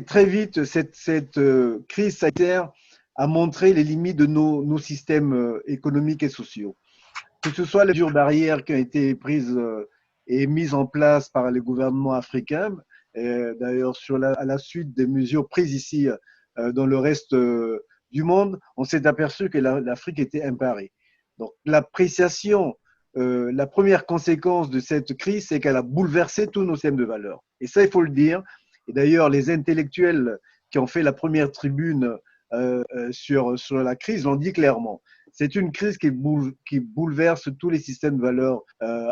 très vite, cette crise sanitaire a montré les limites de nos systèmes économiques et sociaux. Que ce soit les mesures barrières qui ont été prises et mises en place par les gouvernements africains, d'ailleurs à la suite des mesures prises ici dans le reste du monde, on s'est aperçu que l'Afrique était imparée. Donc l'appréciation, la première conséquence de cette crise, c'est qu'elle a bouleversé tous nos systèmes de valeurs. Et ça, il faut le dire. Et d'ailleurs, les intellectuels qui ont fait la première tribune sur la crise l'ont dit clairement. C'est une crise qui bouleverse tous les systèmes de valeurs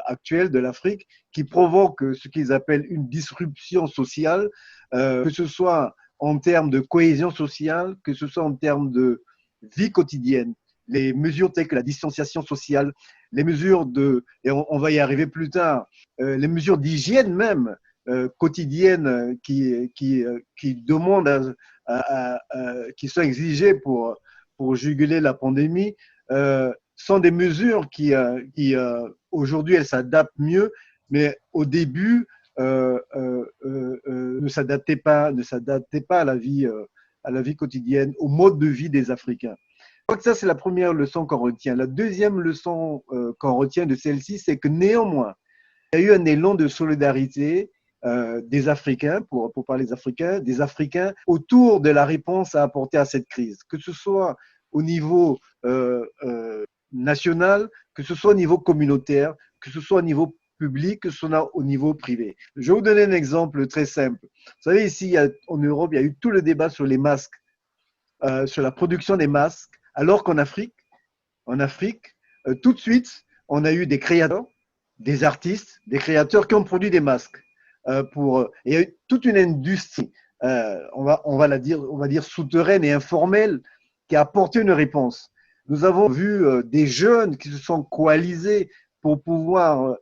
actuels de l'Afrique, qui provoque ce qu'ils appellent une disruption sociale, que ce soit en termes de cohésion sociale, que ce soit en termes de vie quotidienne. Les mesures telles que la distanciation sociale, les mesures et on va y arriver plus tard, les mesures d'hygiène même, quotidiennes qui demandent qui sont exigées pour juguler la pandémie, sont des mesures qui aujourd'hui, elles s'adaptent mieux, mais au début, ne s'adaptaient pas à la vie quotidienne, au mode de vie des Africains. Donc ça, c'est la première leçon qu'on retient. La deuxième leçon qu'on retient de celle-ci, c'est que néanmoins, il y a eu un élan de solidarité des Africains, pour parler des Africains, autour de la réponse à apporter à cette crise, que ce soit au niveau national, que ce soit au niveau communautaire, que ce soit au niveau public, que ce soit au niveau privé. Je vais vous donner un exemple très simple. Vous savez, ici, en Europe, il y a eu tout le débat sur les masques, sur la production des masques, alors qu'en Afrique, tout de suite, on a eu des créateurs, des artistes, des créateurs qui ont produit des masques. Il y a eu toute une industrie, on va dire souterraine et informelle, qui a apporté une réponse. Nous avons vu des jeunes qui se sont coalisés pour pouvoir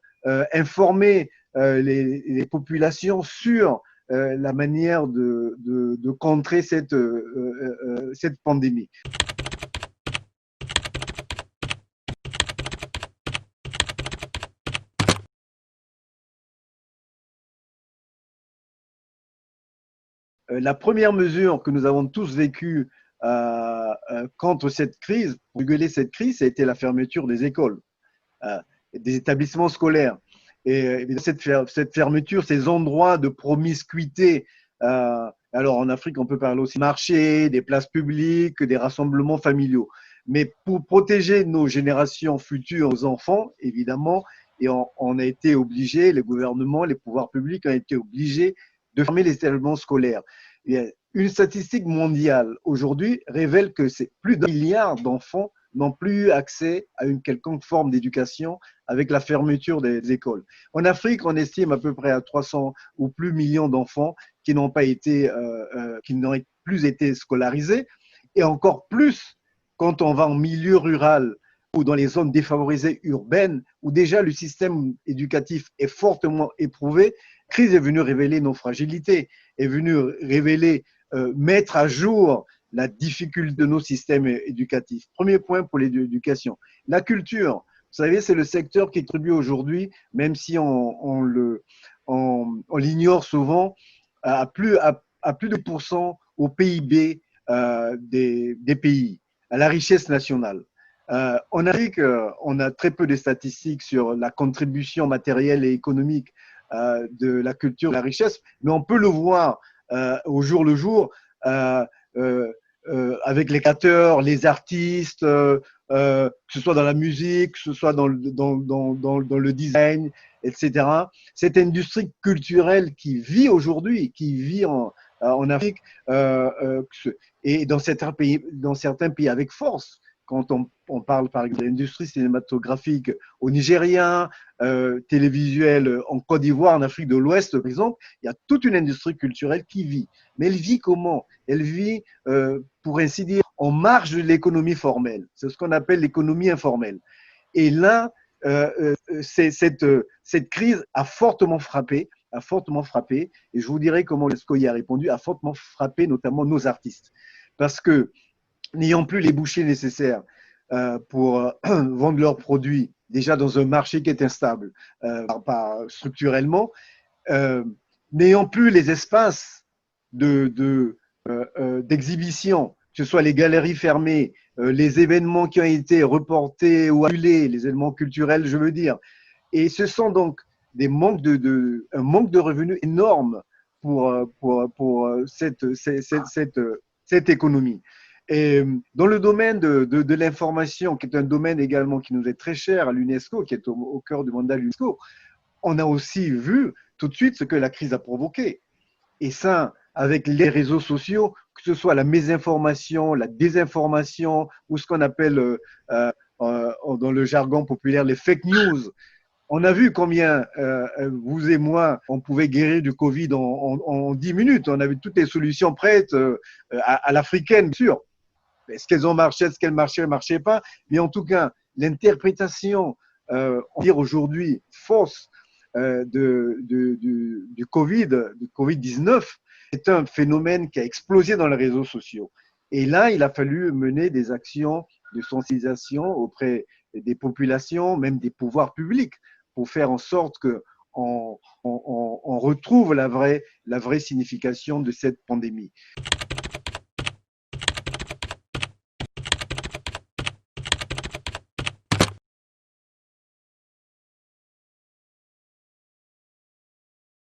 informer les populations sur la manière de contrer cette pandémie. La première mesure que nous avons tous vécue contre cette crise, pour réguler cette crise, ça a été la fermeture des écoles, des établissements scolaires. Et cette fermeture, ces endroits de promiscuité, alors en Afrique, on peut parler aussi de marchés, des places publiques, des rassemblements familiaux. Mais pour protéger nos générations futures, nos enfants, évidemment, et on a été obligé, les gouvernements, les pouvoirs publics ont été obligés de fermer les établissements scolaires. Une statistique mondiale aujourd'hui révèle que c'est plus d'1 milliard d'enfants n'ont plus accès à une quelconque forme d'éducation avec la fermeture des écoles. En Afrique, on estime à peu près à 300 ou plus millions d'enfants qui n'ont plus été scolarisés, et encore plus quand on va en milieu rural ou dans les zones défavorisées urbaines, où déjà le système éducatif est fortement éprouvé. La crise est venue révéler nos fragilités, est venue révéler, mettre à jour la difficulté de nos systèmes éducatifs. Premier point pour l'éducation. La culture, vous savez, c'est le secteur qui contribue aujourd'hui, même si on l'ignore souvent, à plus de % au PIB des pays, à la richesse nationale. En Afrique, on a très peu de statistiques sur la contribution matérielle et économique de la culture, de la richesse, mais on peut le voir au jour le jour avec les créateurs, les artistes, que ce soit dans la musique, que ce soit dans le design, etc. Cette industrie culturelle qui vit aujourd'hui, qui vit en Afrique et dans certains pays avec force. Quand on parle par exemple de l'industrie cinématographique au Nigeria, télévisuelle en Côte d'Ivoire, en Afrique de l'Ouest, par exemple, il y a toute une industrie culturelle qui vit. Mais elle vit comment? Elle vit, pour ainsi dire, en marge de l'économie formelle. C'est ce qu'on appelle l'économie informelle. Et là, cette crise a fortement frappé, et je vous dirai comment l'ESCO y a répondu, a fortement frappé notamment nos artistes. Parce que n'ayant plus les bouchées nécessaires pour vendre leurs produits, déjà dans un marché qui est instable structurellement, n'ayant plus les espaces d'exhibition, que ce soit les galeries fermées, les événements qui ont été reportés ou annulés, les événements culturels, je veux dire. Et ce sont donc un manque de revenus énorme pour cette économie. Et dans le domaine de l'information, qui est un domaine également qui nous est très cher à l'UNESCO, qui est au cœur du mandat de l'UNESCO, on a aussi vu tout de suite ce que la crise a provoqué. Et ça, avec les réseaux sociaux, que ce soit la mésinformation, la désinformation, ou ce qu'on appelle dans le jargon populaire les fake news. On a vu combien, vous et moi, on pouvait guérir du Covid en 10 minutes. On avait toutes les solutions prêtes à l'africaine, bien sûr. Est-ce qu'elles ont marché, est-ce qu'elles ne marchaient pas? Mais en tout cas, l'interprétation, on va dire aujourd'hui, fausse du Covid-19 est un phénomène qui a explosé dans les réseaux sociaux. Et là, il a fallu mener des actions de sensibilisation auprès des populations, même des pouvoirs publics, pour faire en sorte qu'on retrouve la vraie signification de cette pandémie.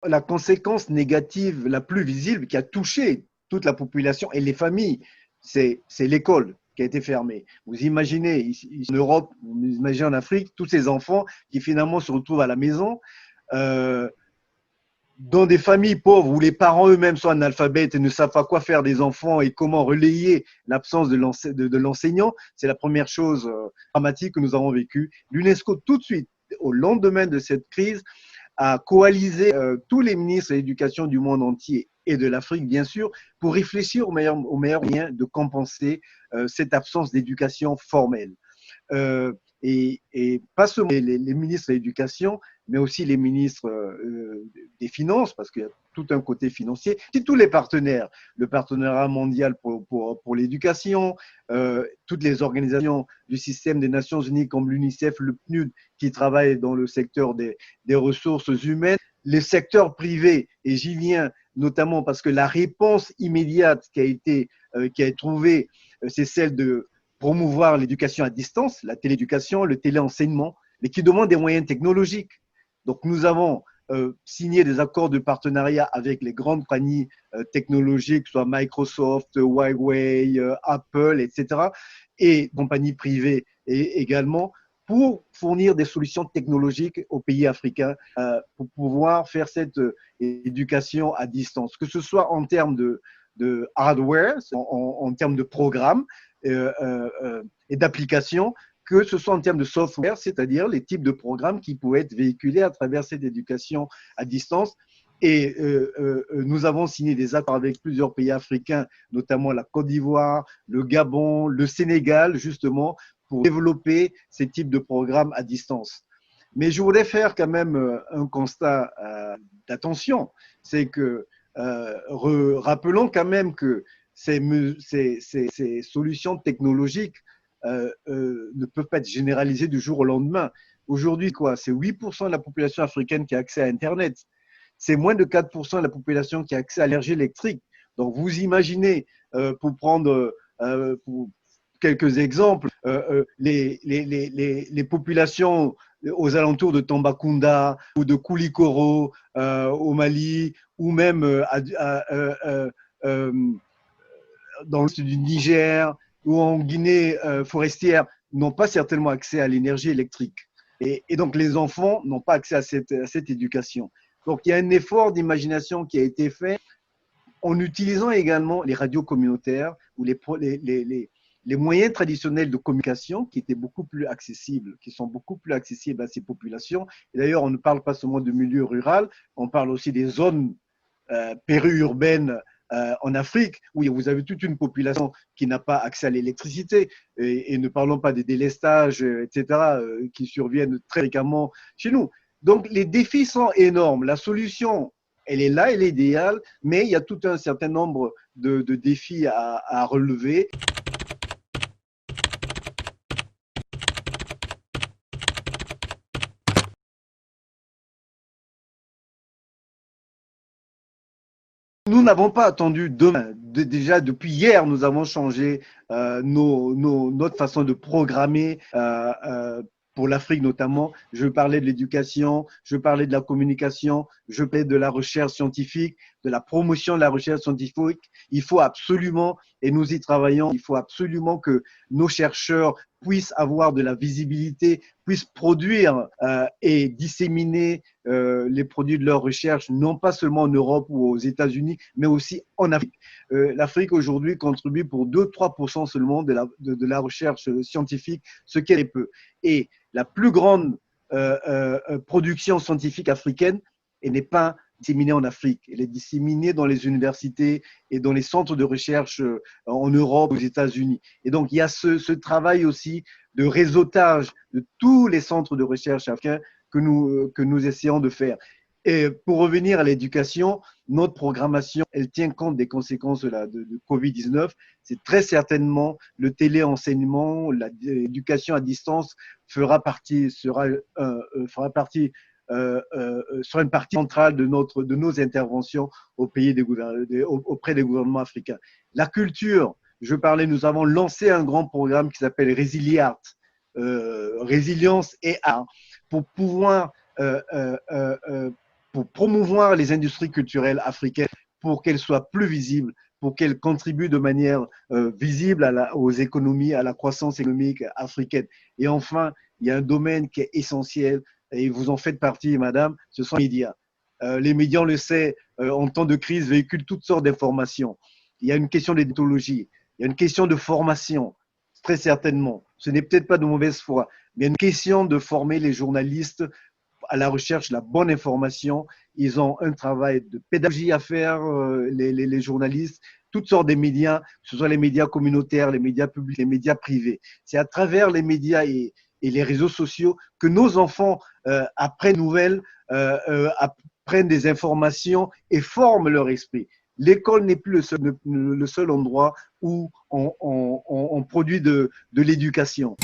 La conséquence négative la plus visible qui a touché toute la population et les familles, c'est l'école qui a été fermée. Vous imaginez ici en Europe, vous imaginez en Afrique, tous ces enfants qui finalement se retrouvent à la maison, dans des familles pauvres où les parents eux-mêmes sont analphabètes et ne savent pas quoi faire des enfants et comment relayer l'absence de l'enseignant. C'est la première chose dramatique que nous avons vécue. L'UNESCO, tout de suite, au lendemain de cette crise, a coalisé tous les ministres de l'éducation du monde entier et de l'Afrique, bien sûr, pour réfléchir au meilleur moyen de compenser cette absence d'éducation formelle. Et pas seulement les ministres de l'éducation, mais aussi les ministres des Finances, parce qu'il y a tout un côté financier, et tous les partenaires, le partenariat mondial pour l'éducation, toutes les organisations du système des Nations Unies comme l'UNICEF, le PNUD, qui travaillent dans le secteur des ressources humaines, les secteurs privés, et j'y viens notamment parce que la réponse immédiate qui a été trouvée, c'est celle de promouvoir l'éducation à distance, la télééducation, le téléenseignement, mais qui demande des moyens technologiques. Donc, nous avons signé des accords de partenariat avec les grandes compagnies technologiques, soit Microsoft, Huawei, Apple, etc., et compagnies privées également, pour fournir des solutions technologiques aux pays africains pour pouvoir faire cette éducation à distance, que ce soit en termes de hardware, en termes de programmes, et d'applications, que ce soit en termes de software, c'est-à-dire les types de programmes qui pouvaient être véhiculés à travers cette éducation à distance. Et nous avons signé des accords avec plusieurs pays africains, notamment la Côte d'Ivoire, le Gabon, le Sénégal, justement, pour développer ces types de programmes à distance. Mais je voulais faire quand même un constat d'attention, c'est que rappelons quand même que ces solutions technologiques ne peuvent pas être généralisées du jour au lendemain. Aujourd'hui, quoi, c'est 8% de la population africaine qui a accès à Internet. C'est moins de 4% de la population qui a accès à l'énergie électrique. Donc, vous imaginez, pour prendre pour quelques exemples, les populations aux alentours de Tambacounda ou de Koulikoro au Mali, ou même dans l'est du Niger ou en Guinée forestière, n'ont pas certainement accès à l'énergie électrique. Et donc, les enfants n'ont pas accès à cette éducation. Donc, il y a un effort d'imagination qui a été fait en utilisant également les radios communautaires ou les moyens traditionnels de communication qui étaient beaucoup plus accessibles, qui sont beaucoup plus accessibles à ces populations. Et d'ailleurs, on ne parle pas seulement de milieu rural, on parle aussi des zones périurbaines en Afrique, où vous avez toute une population qui n'a pas accès à l'électricité, et ne parlons pas des délestages, etc., qui surviennent très fréquemment chez nous. Donc, les défis sont énormes. La solution, elle est là, elle est idéale, mais il y a tout un certain nombre de défis à relever. nous n'avons pas attendu demain. Déjà, depuis hier, nous avons changé notre façon de programmer pour l'Afrique notamment. Je parlais de l'éducation, je parlais de la communication, je parlais de la recherche scientifique, de la promotion de la recherche scientifique. Il faut absolument, et nous y travaillons, il faut absolument que nos chercheurs puissent avoir de la visibilité, puissent produire et disséminer les produits de leur recherche, non pas seulement en Europe ou aux États-Unis, mais aussi en Afrique. L'Afrique aujourd'hui contribue pour 2-3% seulement de la recherche scientifique, ce qui est peu. Et la plus grande production scientifique africaine, elle n'est pas disséminée en Afrique, elle est disséminée dans les universités et dans les centres de recherche en Europe, aux États-Unis. Et donc, il y a ce travail aussi de réseautage de tous les centres de recherche africains que nous essayons de faire. Et pour revenir à l'éducation, notre programmation, elle tient compte des conséquences de Covid-19. C'est très certainement le téléenseignement, l'éducation à distance sera une partie centrale de nos interventions auprès des gouvernements africains. La culture, nous avons lancé un grand programme qui s'appelle Resiliart, résilience et art, pour pouvoir pour promouvoir les industries culturelles africaines, pour qu'elles soient plus visibles, pour qu'elles contribuent de manière visible aux économies, à la croissance économique africaine. Et enfin, il y a un domaine qui est essentiel, et vous en faites partie, madame, ce sont les médias. Les médias, on le sait, en temps de crise, véhiculent toutes sortes d'informations. Il y a une question d'éthologie, il y a une question de formation, très certainement. Ce n'est peut-être pas de mauvaise foi, mais il y a une question de former les journalistes à la recherche de la bonne information. Ils ont un travail de pédagogie à faire, les journalistes, toutes sortes de médias, que ce soit les médias communautaires, les médias publics, les médias privés. C'est à travers les médias et les réseaux sociaux que nos enfants apprennent nouvelles, apprennent des informations et forment leur esprit. L'école n'est plus le seul endroit où on produit de l'éducation.